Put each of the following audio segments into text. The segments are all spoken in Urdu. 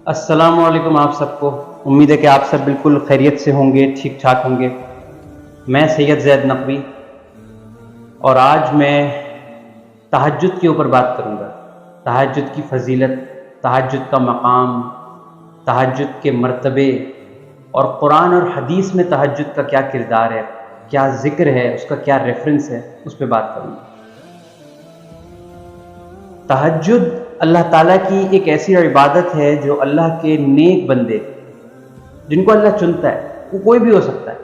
السلام علیکم آپ سب کو. امید ہے کہ آپ سب بالکل خیریت سے ہوں گے، ٹھیک ٹھاک ہوں گے. میں سید زید نقوی اور آج میں تہجد کے اوپر بات کروں گا. تہجد کی فضیلت، تہجد کا مقام، تہجد کے مرتبے اور قرآن اور حدیث میں تہجد کا کیا کردار ہے، کیا ذکر ہے، اس کا کیا ریفرنس ہے، اس پہ بات کروں گا. تہجد اللہ تعالیٰ کی ایک ایسی عبادت ہے جو اللہ کے نیک بندے، جن کو اللہ چنتا ہے، وہ کوئی بھی ہو سکتا ہے،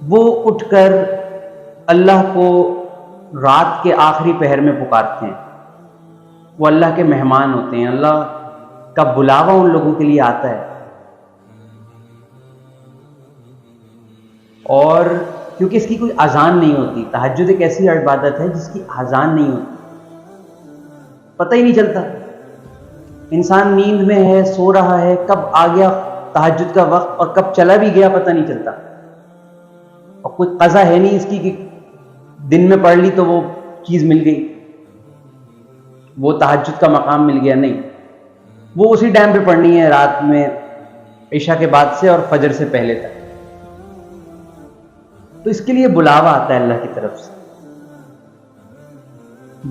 وہ اٹھ کر اللہ کو رات کے آخری پہر میں پکارتے ہیں. وہ اللہ کے مہمان ہوتے ہیں، اللہ کا بلاوا ان لوگوں کے لیے آتا ہے. اور کیونکہ اس کی کوئی اذان نہیں ہوتی، تہجد ایک ایسی عبادت ہے جس کی اذان نہیں ہوتی، پتہ ہی نہیں چلتا. انسان نیند میں ہے، سو رہا ہے، کب آ گیا تہجد کا وقت اور کب چلا بھی گیا پتہ نہیں چلتا. اور کوئی قضا ہے نہیں اس کی کہ دن میں پڑھ لی تو وہ چیز مل گئی، وہ تہجد کا مقام مل گیا. نہیں، وہ اسی ٹائم پہ پڑھنی ہے، رات میں عشاء کے بعد سے اور فجر سے پہلے تک. تو اس کے لیے بلاوا آتا ہے اللہ کی طرف سے.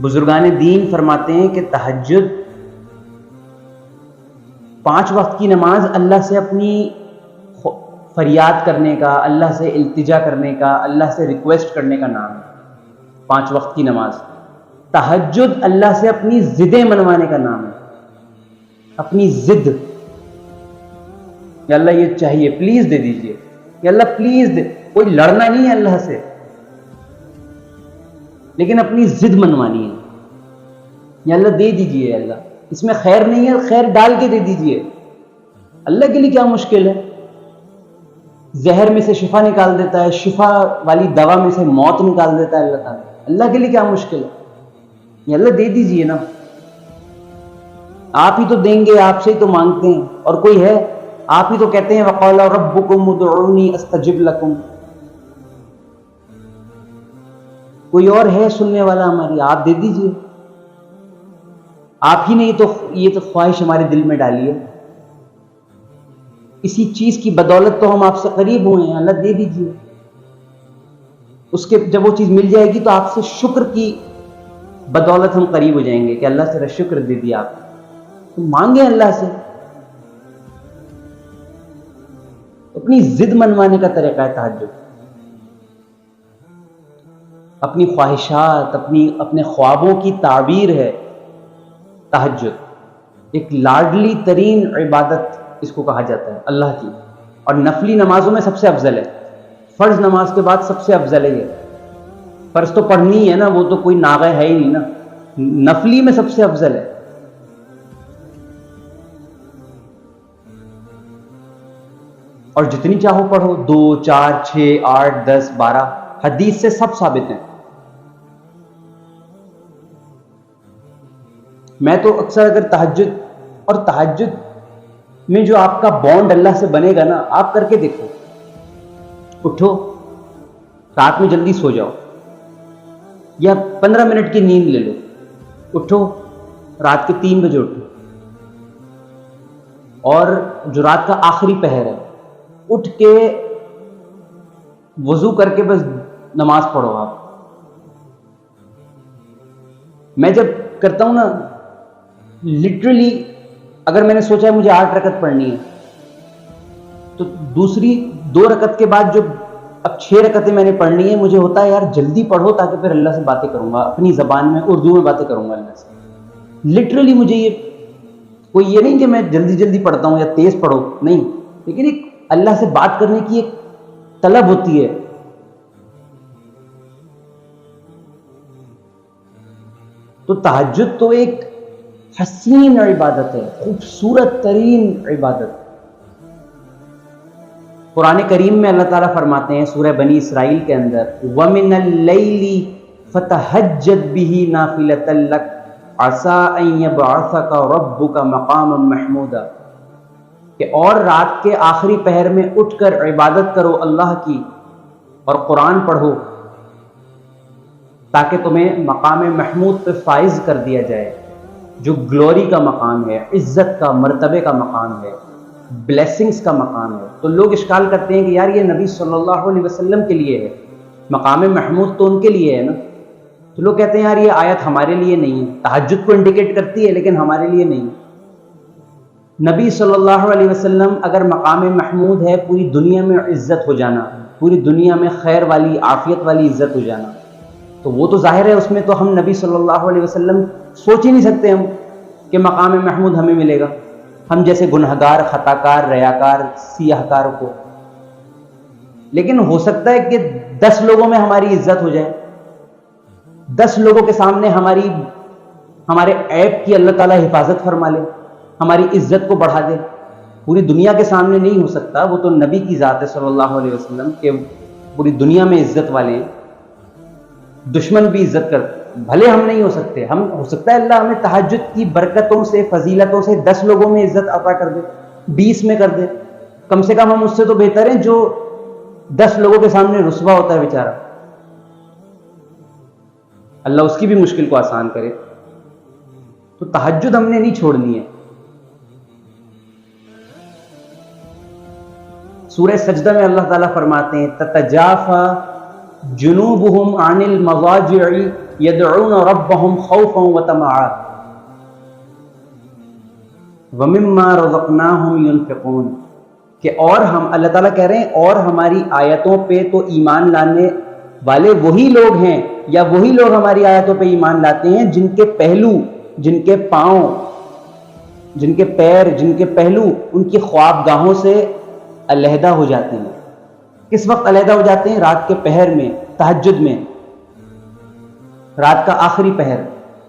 بزرگان دین فرماتے ہیں کہ تہجد 5 وقت کی نماز اللہ سے اپنی فریاد کرنے کا، اللہ سے التجا کرنے کا، اللہ سے ریکویسٹ کرنے کا نام ہے. 5 وقت کی نماز. تہجد اللہ سے اپنی ضدیں منوانے کا نام ہے. اپنی ضد، یا اللہ یہ چاہیے پلیز دے دیجئے، یا اللہ پلیز دے. کوئی لڑنا نہیں ہے اللہ سے، لیکن اپنی ضد منوانی ہے. یا اللہ دے دیجئے، اللہ اس میں خیر نہیں ہے، خیر ڈال کے دے دیجئے. اللہ کے لیے کیا مشکل ہے؟ زہر میں سے شفا نکال دیتا ہے، شفا والی دوا میں سے موت نکال دیتا ہے اللہ تعالیٰ. اللہ کے لیے کیا مشکل ہے؟ یا اللہ دے دیجئے نا، آپ ہی تو دیں گے، آپ سے ہی تو مانگتے ہیں. اور کوئی ہے؟ آپ ہی تو کہتے ہیں وَقَالَ رَبُّكُمْ ادْعُونِي أَسْتَجِبْ لَكُمْ. کوئی اور ہے سننے والا ہماری؟ آپ دے دیجئے. آپ ہی نے یہ تو خواہش ہمارے دل میں ڈالی ہے. اسی چیز کی بدولت تو ہم آپ سے قریب ہوئے ہیں. اللہ دے دیجئے. اس کے جب وہ چیز مل جائے گی تو آپ سے شکر کی بدولت ہم قریب ہو جائیں گے کہ اللہ سے شکر دے دیا آپ. تو مانگیں اللہ سے. اپنی ضد منوانے کا طریقہ ہے تہجد. اپنی خواہشات، اپنے خوابوں کی تعبیر ہے تہجد. ایک لاڈلی ترین عبادت اس کو کہا جاتا ہے اللہ کی، اور نفلی نمازوں میں سب سے افضل ہے. فرض نماز کے بعد سب سے افضل ہے یہ. فرض تو پڑھنی ہے نا، وہ تو کوئی ناغہ ہے ہی نہیں نا. نفلی میں سب سے افضل ہے. اور جتنی چاہو پڑھو، 2 4 6 8 10 12، حدیث سے سب ثابت ہیں. میں تو اکثر اگر تہجد میں جو آپ کا بانڈ اللہ سے بنے گا نا، آپ کر کے دیکھو. اٹھو، رات میں جلدی سو جاؤ، یا 15 منٹ کی نیند لے لو. اٹھو رات کے 3 بجے اٹھو، اور جو رات کا آخری پہر ہے اٹھ کے وضو کر کے بس نماز پڑھو. آپ، میں جب کرتا ہوں نا، لٹرلی اگر میں نے سوچا ہے مجھے 8 رکعت پڑھنی ہے، تو دوسری 2 رکعت کے بعد جو اب 6 رکعتیں میں نے پڑھنی ہے، مجھے ہوتا ہے یار جلدی پڑھو تاکہ پھر اللہ سے باتیں کروں گا، اپنی زبان میں اردو میں باتیں کروں گا اللہ سے. لٹرلی مجھے یہ نہیں کہ میں جلدی جلدی پڑھتا ہوں یا تیز پڑھو، نہیں، لیکن ایک اللہ سے بات کرنے کی ایک طلب ہوتی ہے. تو تہجد تو ایک حسین عبادت ہے، خوبصورت ترین عبادت. قرآن کریم میں اللہ تعالیٰ فرماتے ہیں سورہ بنی اسرائیل کے اندر، وَمِنَ اللَّيْلِ فَتَہَجَّدْ بِهِ نَافِلَةً لَكَ عَسَىٰ أَن يَبْعَثَكَ رَبُّكَ مَقَامًا مَحْمُودًا، کہ اور رات کے آخری پہر میں اٹھ کر عبادت کرو اللہ کی اور قرآن پڑھو تاکہ تمہیں مقام محمود پہ فائز کر دیا جائے. جو گلوری کا مقام ہے، عزت کا، مرتبے کا مقام ہے، بلیسنگز کا مقام ہے، تو لوگ اشکال کرتے ہیں کہ یار یہ نبی صلی اللہ علیہ وسلم کے لیے ہے، مقام محمود تو ان کے لیے ہے نا. تو لوگ کہتے ہیں یار یہ آیت ہمارے لیے نہیں ہے، تہجد کو انڈیکیٹ کرتی ہے لیکن ہمارے لیے نہیں. نبی صلی اللہ علیہ وسلم اگر مقام محمود ہے پوری دنیا میں عزت ہو جانا، پوری دنیا میں خیر والی، عافیت والی عزت ہو جانا، تو وہ تو ظاہر ہے اس میں تو ہم نبی صلی اللہ علیہ وسلم سوچ ہی نہیں سکتے ہم کہ مقام محمود ہمیں ملے گا، ہم جیسے گنہگار، خطاکار، ریاکار، سیاہکار کو. لیکن ہو سکتا ہے کہ 10 لوگوں میں ہماری عزت ہو جائے، 10 لوگوں کے سامنے ہمارے عیب کی اللہ تعالیٰ حفاظت فرما لے، ہماری عزت کو بڑھا دے. پوری دنیا کے سامنے نہیں ہو سکتا، وہ تو نبی کی ذات ہے صلی اللہ علیہ وسلم کہ پوری دنیا میں عزت والے، دشمن بھی عزت کرتے. بھلے ہم نہیں ہو سکتے، ہم ہو سکتا ہے اللہ ہمیں تہجد کی برکتوں سے، فضیلتوں سے 10 لوگوں میں عزت عطا کر دے، 20 میں کر دے. کم سے کم ہم اس سے تو بہتر ہیں جو 10 لوگوں کے سامنے رسوا ہوتا ہے بیچارہ. اللہ اس کی بھی مشکل کو آسان کرے. تو تہجد ہم نے نہیں چھوڑنی ہے. سورہ سجدہ میں اللہ تعالیٰ فرماتے ہیں تتجافا جنوبهم عن المضاجع يدعون ربهم خوفا وطمعا ومما رزقناهم ينفقون. کہ اور ہم، اللہ تعالیٰ کہہ رہے ہیں اور ہماری آیتوں پہ تو ایمان لانے والے وہی لوگ ہیں، یا وہی لوگ ہماری آیتوں پہ ایمان لاتے ہیں جن کے پہلو، جن کے پاؤں، جن کے پیر، جن کے پہلو ان کی خوابگاہوں سے علیحدہ ہو جاتے ہیں. کس وقت علیحدہ ہو جاتے ہیں؟ رات کے پہر میں، تہجد میں، رات کا آخری پہر،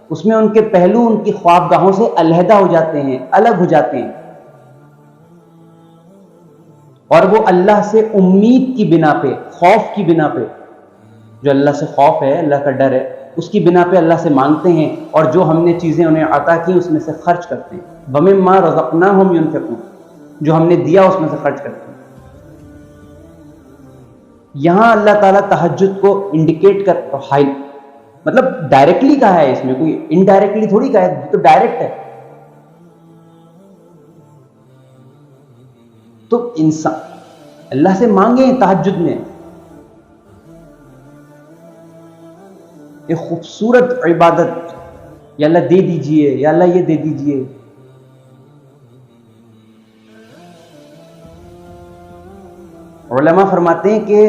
اس میں ان کے پہلو ان کی خوابگاہوں سے علیحدہ ہو جاتے ہیں، الگ ہو جاتے ہیں. اور وہ اللہ سے امید کی بنا پہ، خوف کی بنا پہ، جو اللہ سے خوف ہے، اللہ کا ڈر ہے، اس کی بنا پہ اللہ سے مانگتے ہیں، اور جو ہم نے چیزیں انہیں عطا کی اس میں سے خرچ کرتے ہیں. وَمِمَّا رَزَقْنَاهُمْ يُنْفِقُونَ، جو ہم نے دیا اس میں سے خرچ کرتے ہیں. یہاں اللہ تعالیٰ تہجد کو انڈیکیٹ کر، مطلب ڈائریکٹلی کہا ہے، اس میں کوئی انڈائریکٹلی تھوڑی کہا ہے، تو ڈائریکٹ ہے. تو انسان اللہ سے مانگے تہجد میں. ایک خوبصورت عبادت، یا اللہ دے دیجئے، یا اللہ یہ دے دیجئے. علماء فرماتے ہیں کہ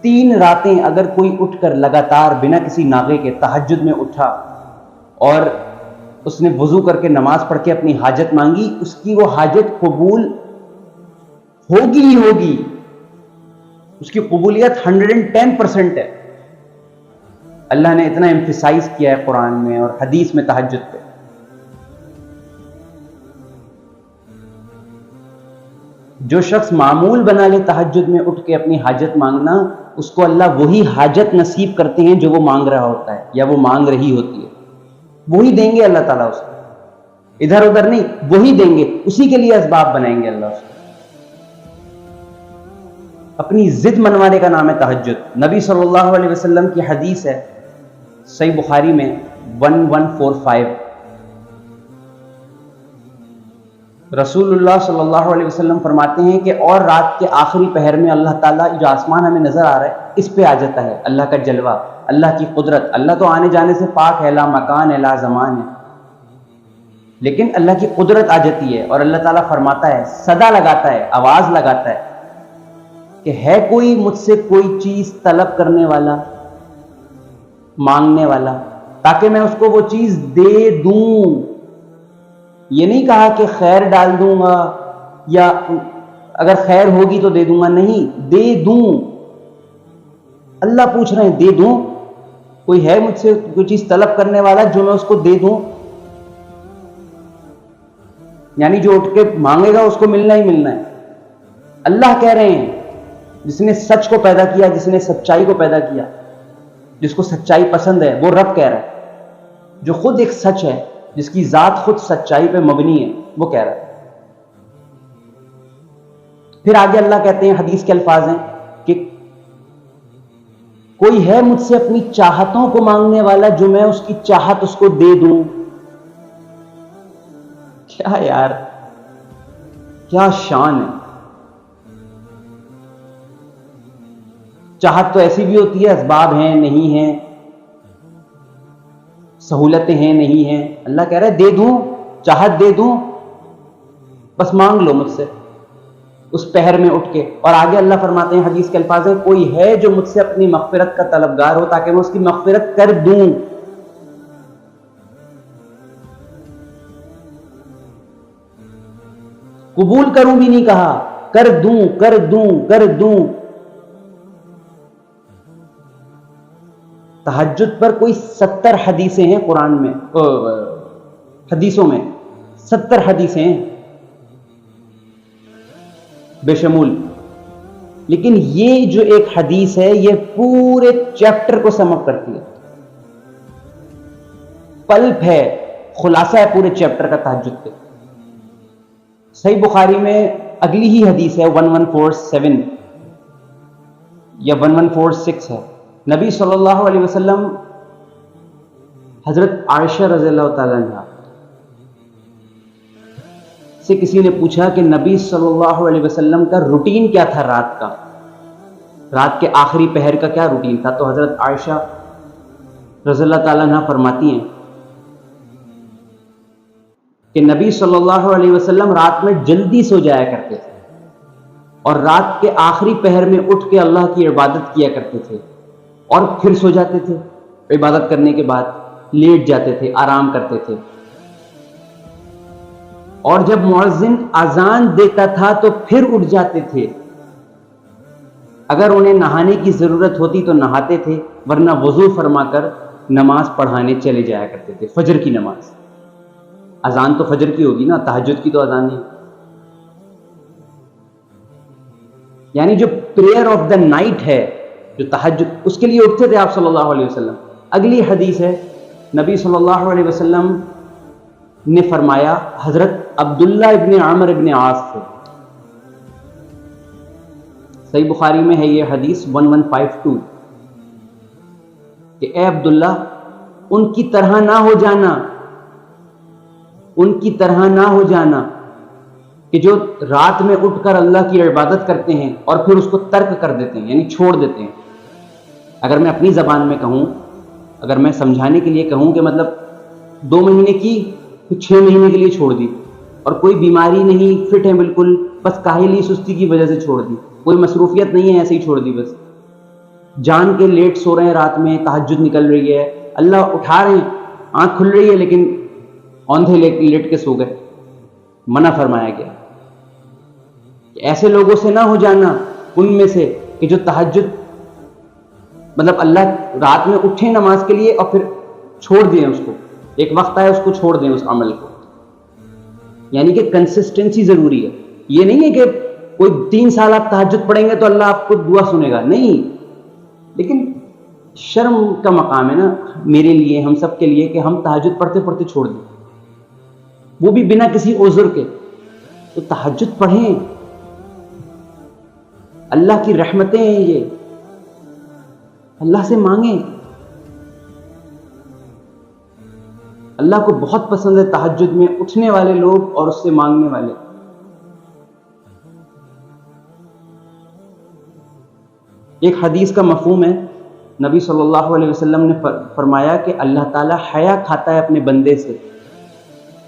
3 راتیں اگر کوئی اٹھ کر لگاتار بنا کسی ناغے کے تہجد میں اٹھا اور اس نے وضو کر کے نماز پڑھ کے اپنی حاجت مانگی، اس کی وہ حاجت قبول ہوگی ہی ہوگی. اس کی قبولیت 110% ہے. اللہ نے اتنا ایمفیسائز کیا ہے قرآن میں اور حدیث میں تہجد پہ. جو شخص معمول بنا لے تہجد میں اٹھ کے اپنی حاجت مانگنا، اس کو اللہ وہی حاجت نصیب کرتے ہیں جو وہ مانگ رہا ہوتا ہے یا وہ مانگ رہی ہوتی ہے. وہی دیں گے اللہ تعالیٰ اس کو، ادھر ادھر نہیں، وہی دیں گے. اسی کے لیے اسباب بنائیں گے اللہ اس کو. اپنی ضد منوانے کا نام ہے تہجد. نبی صلی اللہ علیہ وسلم کی حدیث ہے صحیح بخاری میں 1145، رسول اللہ صلی اللہ علیہ وسلم فرماتے ہیں کہ اور رات کے آخری پہر میں اللہ تعالیٰ جو آسمان ہمیں نظر آ رہا ہے اس پہ آ جاتا ہے اللہ کا جلوہ، اللہ کی قدرت. اللہ تو آنے جانے سے پاک ہے، لا مکان ہے، لا زمان ہے، لیکن اللہ کی قدرت آ جاتی ہے اور اللہ تعالیٰ فرماتا ہے، صدا لگاتا ہے، آواز لگاتا ہے کہ ہے کوئی مجھ سے کوئی چیز طلب کرنے والا، مانگنے والا، تاکہ میں اس کو وہ چیز دے دوں. یہ نہیں کہا کہ خیر ڈال دوں گا یا اگر خیر ہوگی تو دے دوں گا، نہیں، دے دوں. اللہ پوچھ رہے ہیں دے دوں. کوئی ہے مجھ سے کوئی چیز طلب کرنے والا جو میں اس کو دے دوں؟ یعنی جو اٹھ کے مانگے گا اس کو ملنا ہی ملنا ہے. اللہ کہہ رہے ہیں، جس نے سچ کو پیدا کیا، جس نے سچائی کو پیدا کیا، جس کو سچائی پسند ہے، وہ رب کہہ رہا ہے، جو خود ایک سچ ہے، جس کی ذات خود سچائی پہ مبنی ہے، وہ کہہ رہا ہے. پھر آگے اللہ کہتے ہیں، حدیث کے الفاظ ہیں کہ کوئی ہے مجھ سے اپنی چاہتوں کو مانگنے والا جو میں اس کی چاہت اس کو دے دوں. کیا یار، کیا شان ہے. چاہت تو ایسی بھی ہوتی ہے، اسباب ہیں نہیں ہیں، سہولتیں ہیں نہیں ہیں. اللہ کہہ رہا ہے دے دوں، چاہت دے دوں، بس مانگ لو مجھ سے اس پہر میں اٹھ کے. اور آگے اللہ فرماتے ہیں، حدیث کے الفاظ ہیں، کوئی ہے جو مجھ سے اپنی مغفرت کا طلبگار ہو تاکہ میں اس کی مغفرت کر دوں. قبول کروں بھی نہیں کہا، کر دوں کر دوں کر دوں. تہجد پر کوئی 70 حدیثیں ہیں قرآن میں، حدیثوں میں 70 حدیثیں ہیں بے شمول. لیکن یہ جو ایک حدیث ہے یہ پورے چیپٹر کو سم اپ کرتی ہے، پلپ ہے، خلاصہ ہے پورے چیپٹر کا تہجد پہ. صحیح بخاری میں اگلی ہی حدیث ہے 1147 یا 1146 ہے. نبی صلی اللہ علیہ وسلم، حضرت عائشہ رضی اللہ تعالیٰ عنہ سے کسی نے پوچھا کہ نبی صلی اللہ علیہ وسلم کا روٹین کیا تھا رات کا، رات کے آخری پہر کا کیا روٹین تھا. تو حضرت عائشہ رضی اللہ تعالیٰ عنہ فرماتی ہیں کہ نبی صلی اللہ علیہ وسلم رات میں جلدی سو جایا کرتے تھے اور رات کے آخری پہر میں اٹھ کے اللہ کی عبادت کیا کرتے تھے اور پھر سو جاتے تھے. عبادت کرنے کے بعد لیٹ جاتے تھے، آرام کرتے تھے. اور جب مؤذن اذان دیتا تھا تو پھر اٹھ جاتے تھے. اگر انہیں نہانے کی ضرورت ہوتی تو نہاتے تھے، ورنہ وضو فرما کر نماز پڑھانے چلے جایا کرتے تھے، فجر کی نماز. اذان تو فجر کی ہوگی نا، تہجد کی تو اذان نہیں. یعنی جو پریئر آف دا نائٹ ہے، جو تہجد، اس کے لیے اٹھتے تھے آپ صلی اللہ علیہ وسلم. اگلی حدیث ہے، نبی صلی اللہ علیہ وسلم نے فرمایا حضرت عبداللہ ابن عمر ابن عاص سے، صحیح بخاری میں ہے یہ حدیث 1152، کہ اے عبداللہ ان کی طرح نہ ہو جانا، ان کی طرح نہ ہو جانا کہ جو رات میں اٹھ کر اللہ کی عبادت کرتے ہیں اور پھر اس کو ترک کر دیتے ہیں، یعنی چھوڑ دیتے ہیں. اگر میں اپنی زبان میں کہوں، اگر میں سمجھانے کے لیے کہوں کہ مطلب 2 مہینے کی پھر 6 مہینے کے لیے چھوڑ دی، اور کوئی بیماری نہیں، فٹ ہے بالکل، بس کاہلی سستی کی وجہ سے چھوڑ دی، کوئی مصروفیت نہیں ہے، ایسے ہی چھوڑ دی، بس جان کے لیٹ سو رہے ہیں، رات میں تہجد نکل رہی ہے، اللہ اٹھا رہے ہیں، آنکھ کھل رہی ہے لیکن اوندھے لیٹ کے سو گئے. منع فرمایا گیا کہ ایسے لوگوں سے نہ ہو جانا، ان میں سے کہ جو تہجد مطلب اللہ رات میں اٹھیں نماز کے لیے اور پھر چھوڑ دیں اس کو، ایک وقت آئے اس کو چھوڑ دیں اس عمل کو. یعنی کہ کنسسٹنسی ضروری ہے. یہ نہیں ہے کہ کوئی 3 سال آپ تہجد پڑھیں گے تو اللہ آپ کو دعا سنے گا، نہیں. لیکن شرم کا مقام ہے نا میرے لیے، ہم سب کے لیے، کہ ہم تہجد پڑھتے پڑھتے چھوڑ دیں، وہ بھی بنا کسی عذر کے. تو تہجد پڑھیں، اللہ کی رحمتیں ہیں یہ، اللہ سے مانگیں. اللہ کو بہت پسند ہے تہجد میں اٹھنے والے لوگ اور اس سے مانگنے والے. ایک حدیث کا مفہوم ہے، نبی صلی اللہ علیہ وسلم نے فرمایا کہ اللہ تعالیٰ حیا کھاتا ہے اپنے بندے سے،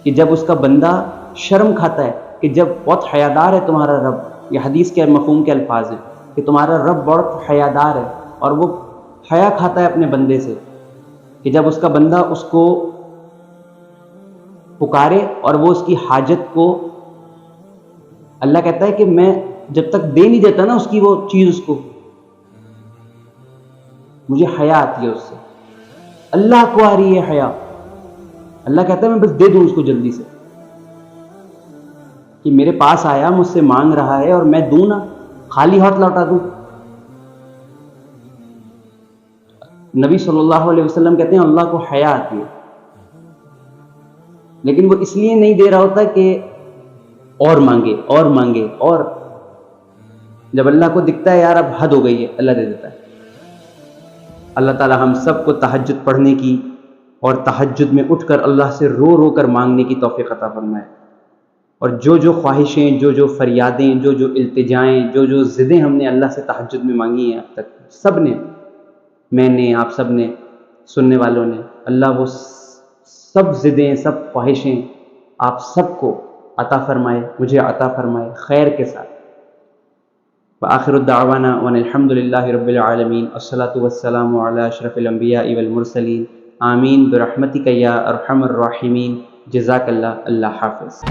کہ جب اس کا بندہ شرم کھاتا ہے، کہ جب بہت حیادار ہے تمہارا رب. یہ حدیث کے مفہوم کے الفاظ ہیں کہ تمہارا رب بہت حیادار ہے اور وہ حیا کھاتا ہے اپنے بندے سے، کہ جب اس کا بندہ اس کو پکارے اور وہ اس کی حاجت کو، اللہ کہتا ہے کہ میں جب تک دے نہیں دیتا نا اس کی وہ چیز اس کو، مجھے حیا آتی ہے اس سے. اللہ کو آ رہی ہے حیا، اللہ کہتا ہے میں بس دے دوں اس کو جلدی سے، کہ میرے پاس آیا مجھ سے مانگ رہا ہے اور میں دوں نا، خالی ہاتھ لوٹا دوں. نبی صلی اللہ علیہ وسلم کہتے ہیں اللہ کو حیا آتی ہے، لیکن وہ اس لیے نہیں دے رہا ہوتا کہ اور مانگے اور مانگے، اور جب اللہ کو دکھتا ہے یار اب حد ہو گئی ہے، اللہ دے دیتا ہے. اللہ تعالی ہم سب کو تہجد پڑھنے کی اور تہجد میں اٹھ کر اللہ سے رو رو کر مانگنے کی توفیق عطا فرمائے. اور جو خواہشیں، جو فریادیں، جو التجائیں، جو ضدیں ہم نے اللہ سے تہجد میں مانگی ہیں اب تک، سب نے، میں نے، آپ سب نے، سننے والوں نے، اللہ وہ سب ضدیں، سب خواہشیں آپ سب کو عطا فرمائے، مجھے عطا فرمائے خیر کے ساتھ۔ وآخر الدعوانا وان الحمد للہ رب العالمین، والصلاة والسلام علی اشرف الانبیاء والمرسلین، آمین برحمتک یا ارحم الراحمین۔ جزاک اللہ، اللہ حافظ۔